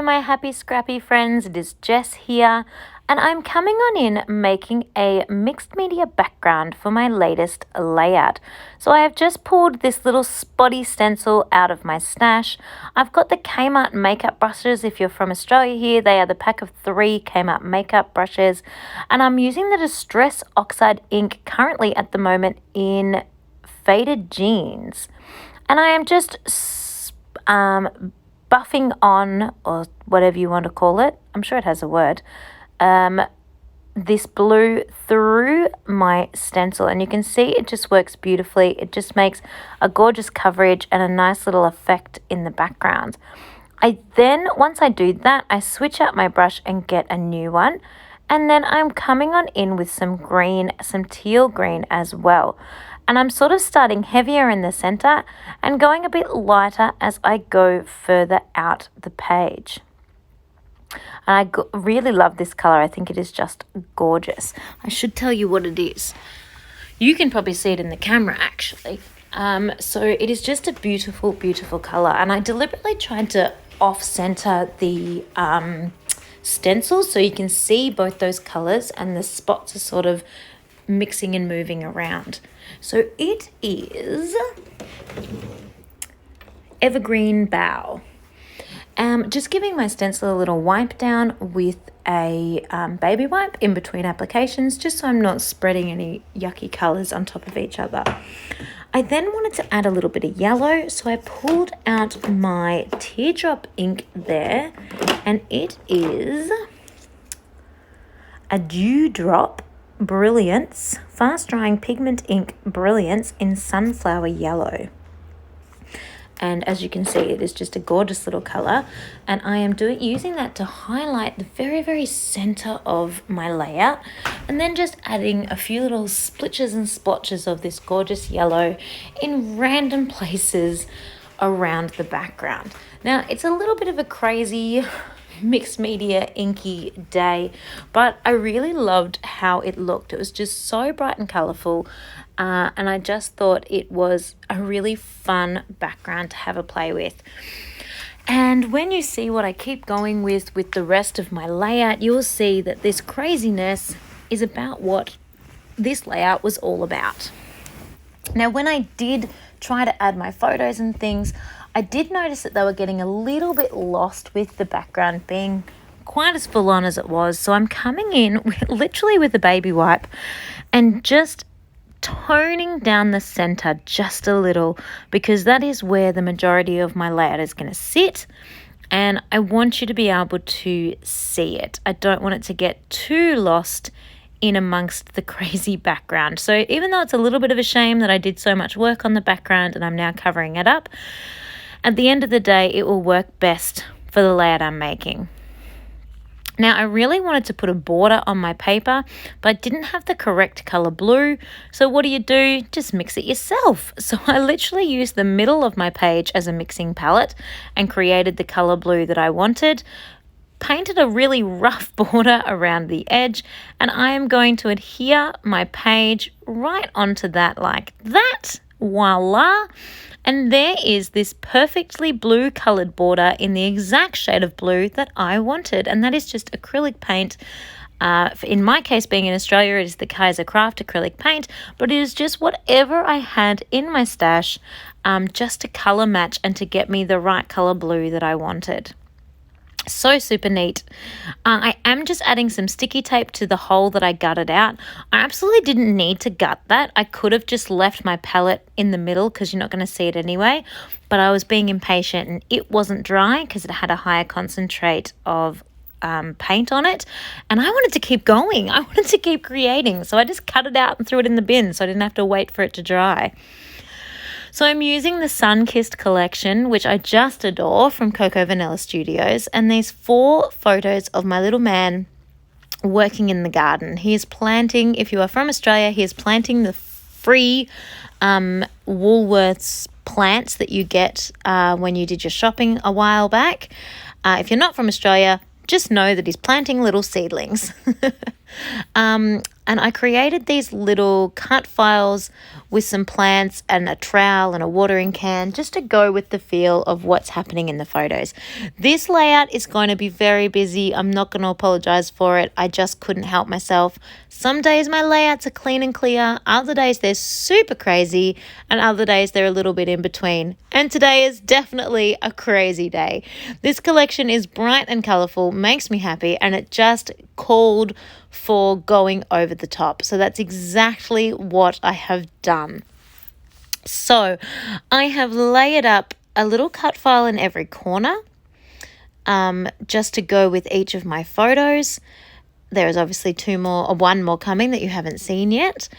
Hello my happy scrappy friends, it is Jess here and I'm coming on in making a mixed media background for my latest layout. So I have just pulled this little spotty stencil out of my stash. I've got the Kmart makeup brushes. If you're from Australia here, they are the pack of 3 Kmart makeup brushes, and I'm using the Distress Oxide ink currently at the moment in Faded Jeans, and I am just buffing on, or whatever you want to call it, I'm sure it has a word, this blue through my stencil, and you can see it just works beautifully. It just makes a gorgeous coverage and a nice little effect in the background. Once I do that, I switch out my brush and get a new one, and then I'm coming on in with some green, some teal green as well. And I'm sort of starting heavier in the center and going a bit lighter as I go further out the page. And I really love this color. I think it is just gorgeous. I should tell you what it is. You can probably see it in the camera actually. So it is just a beautiful, beautiful color. And I deliberately tried to off-center the stencil so you can see both those colors, and the spots are sort of mixing and moving around. So it is Evergreen Bough. Just giving my stencil a little wipe down with a baby wipe in between applications, just so I'm not spreading any yucky colours on top of each other. I then wanted to add a little bit of yellow, so I pulled out my teardrop ink there, and it is a Dewdrop Brilliance Fast Drying Pigment Ink Brilliance in Sunflower Yellow. And as you can see, it is just a gorgeous little color, and I am using that to highlight the very, very center of my layout, and then just adding a few little splitches and splotches of this gorgeous yellow in random places around the background. Now, it's a little bit of a crazy mixed media inky day, but I really loved how it looked. It was just so bright and colorful, and I just thought it was a really fun background to have a play with. And when you see what I keep going with the rest of my layout, you'll see that this craziness is about what this layout was all about. Now, when I did try to add my photos and things, I did notice that they were getting a little bit lost with the background being quite as full on as it was. So I'm coming in literally with a baby wipe and just toning down the center just a little, because that is where the majority of my layout is going to sit, and I want you to be able to see it. I don't want it to get too lost in amongst the crazy background. So even though it's a little bit of a shame that I did so much work on the background and I'm now covering it up, at the end of the day, it will work best for the layout I'm making. Now, I really wanted to put a border on my paper, but I didn't have the correct color blue. So what do? Just mix it yourself. So I literally used the middle of my page as a mixing palette and created the color blue that I wanted, painted a really rough border around the edge, and I am going to adhere my page right onto that like that. Voila! And there is this perfectly blue coloured border in the exact shade of blue that I wanted. And that is just acrylic paint. In my case, being in Australia, it is the Kaiser Craft acrylic paint. But it is just whatever I had in my stash, just to colour match and to get me the right colour blue that I wanted. So super neat. I am just adding some sticky tape to the hole that I gutted out. I absolutely didn't need to gut that. I could have just left my palette in the middle because you're not going to see it anyway, but I was being impatient and it wasn't dry because it had a higher concentrate of paint on it, and I wanted to keep going. I wanted to keep creating, so I just cut it out and threw it in the bin so I didn't have to wait for it to dry. So I'm using the Sunkissed collection, which I just adore, from Coco Vanilla Studios, and these 4 photos of my little man working in the garden. He is planting, if you are from Australia, he is planting the free Woolworths plants that you get when you did your shopping a while back. If you're not from Australia, just know that he's planting little seedlings. And I created these little cut files with some plants and a trowel and a watering can just to go with the feel of what's happening in the photos. This layout is going to be very busy. I'm not going to apologize for it. I just couldn't help myself. Some days my layouts are clean and clear. Other days they're super crazy, and other days they're a little bit in between. And today is definitely a crazy day. This collection is bright and colorful, makes me happy, and it just called for going over the top. So that's exactly what I have done. So I have layered up a little cut file in every corner, just to go with each of my photos. There is obviously one more coming that you haven't seen yet,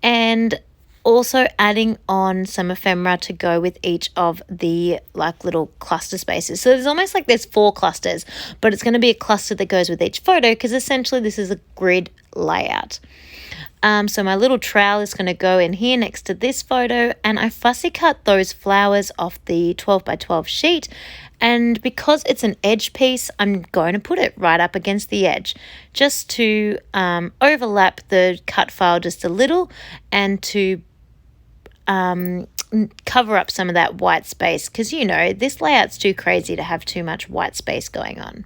and also adding on some ephemera to go with each of the little cluster spaces. So there's almost like there's 4 clusters, but it's going to be a cluster that goes with each photo because essentially this is a grid layout. So my little trowel is going to go in here next to this photo, and I fussy cut those flowers off the 12 by 12 sheet. And because it's an edge piece, I'm going to put it right up against the edge just to overlap the cut file just a little and to cover up some of that white space, because this layout's too crazy to have too much white space going on.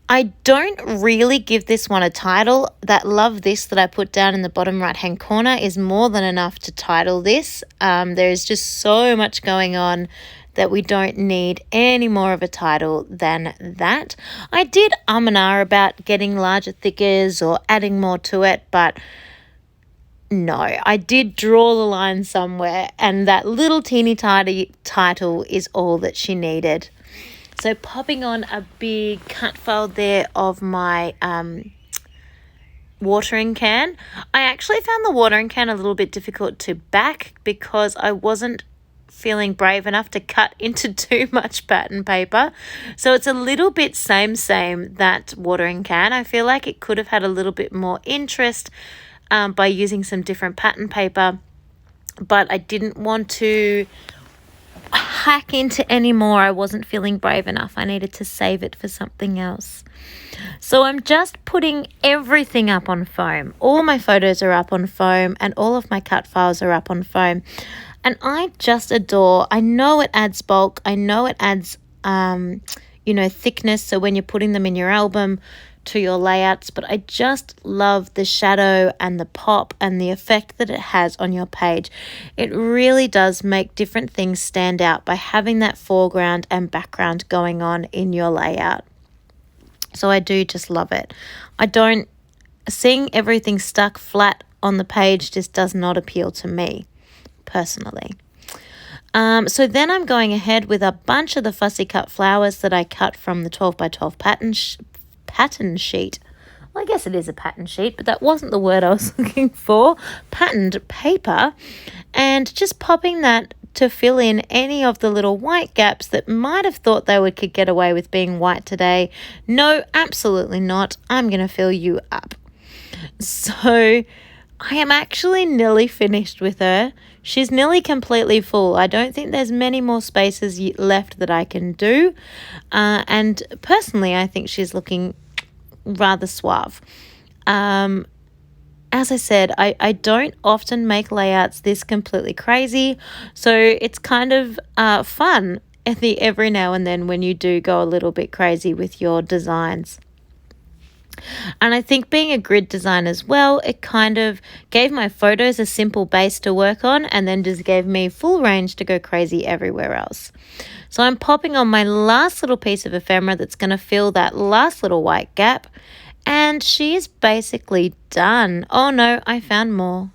I don't really give this one a title. That love this that I put down in the bottom right hand corner is more than enough to title this. There's just so much going on that we don't need any more of a title than that. I did and ah about getting larger thickers or adding more to it, but no, I did draw the line somewhere, and that little teeny tiny title is all that she needed. So popping on a big cut file there of my watering can. I actually found the watering can a little bit difficult to back because I wasn't feeling brave enough to cut into too much pattern paper. So it's a little bit same, that watering can. I feel like it could have had a little bit more interest by using some different pattern paper, but I didn't want to hack into any more. I wasn't feeling brave enough. I needed to save it for something else. So I'm just putting everything up on foam. All my photos are up on foam, and all of my cut files are up on foam. And I just adore, I know it adds bulk, I know it adds, thickness, so when you're putting them in your album to your layouts, but I just love the shadow and the pop and the effect that it has on your page. It really does make different things stand out by having that foreground and background going on in your layout. So I do just love it. Seeing everything stuck flat on the page just does not appeal to me personally. So then I'm going ahead with a bunch of the fussy cut flowers that I cut from the 12 by 12 pattern sheet. Well, I guess it is a pattern sheet, but that wasn't the word I was looking for. Patterned paper, and just popping that to fill in any of the little white gaps that might have thought they could get away with being white today. No, absolutely not. I'm going to fill you up. So I am actually nearly finished with her. She's nearly completely full. I don't think there's many more spaces left that I can do. And personally, I think she's looking rather suave. As I said, I don't often make layouts this completely crazy. So it's kind of fun every now and then when you do go a little bit crazy with your designs. And I think being a grid design as well, it kind of gave my photos a simple base to work on and then just gave me full range to go crazy everywhere else. So I'm popping on my last little piece of ephemera that's going to fill that last little white gap, and she is basically done. Oh no, I found more.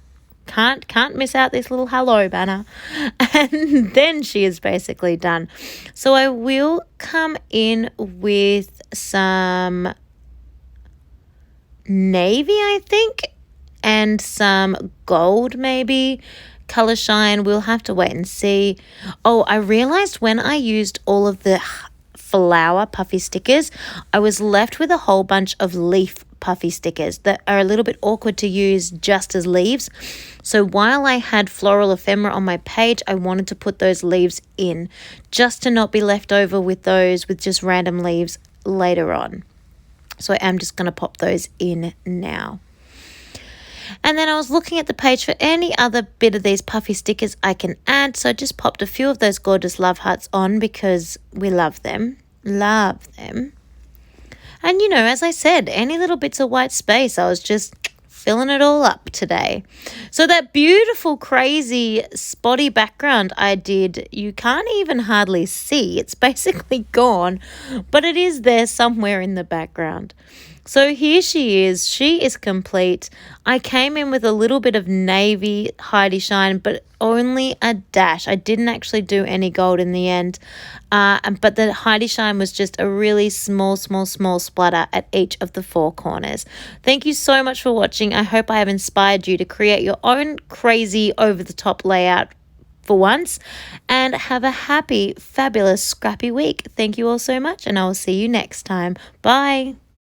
Can't miss out this little hello banner. And then she is basically done. So I will come in with some navy, I think, and some gold maybe. Color shine, we'll have to wait and see. Oh, I realized when I used all of the flower puffy stickers, I was left with a whole bunch of leaf puffy stickers that are a little bit awkward to use just as leaves. So while I had floral ephemera on my page, I wanted to put those leaves in just to not be left over with those with just random leaves later on. So I am just going to pop those in now. And then I was looking at the page for any other bit of these puffy stickers I can add. So I just popped a few of those gorgeous love hearts on because we love them. Love them. And, you know, as I said, any little bits of white space, I was just filling it all up today. So that beautiful, crazy, spotty background I did, you can't even hardly see. It's basically gone, but it is there somewhere in the background. So here she is. She is complete. I came in with a little bit of navy Heidi shine, but only a dash. I didn't actually do any gold in the end. But the Heidi shine was just a really small splatter at each of the 4 corners. Thank you so much for watching. I hope I have inspired you to create your own crazy over-the-top layout for once. And have a happy, fabulous, scrappy week. Thank you all so much, and I will see you next time. Bye.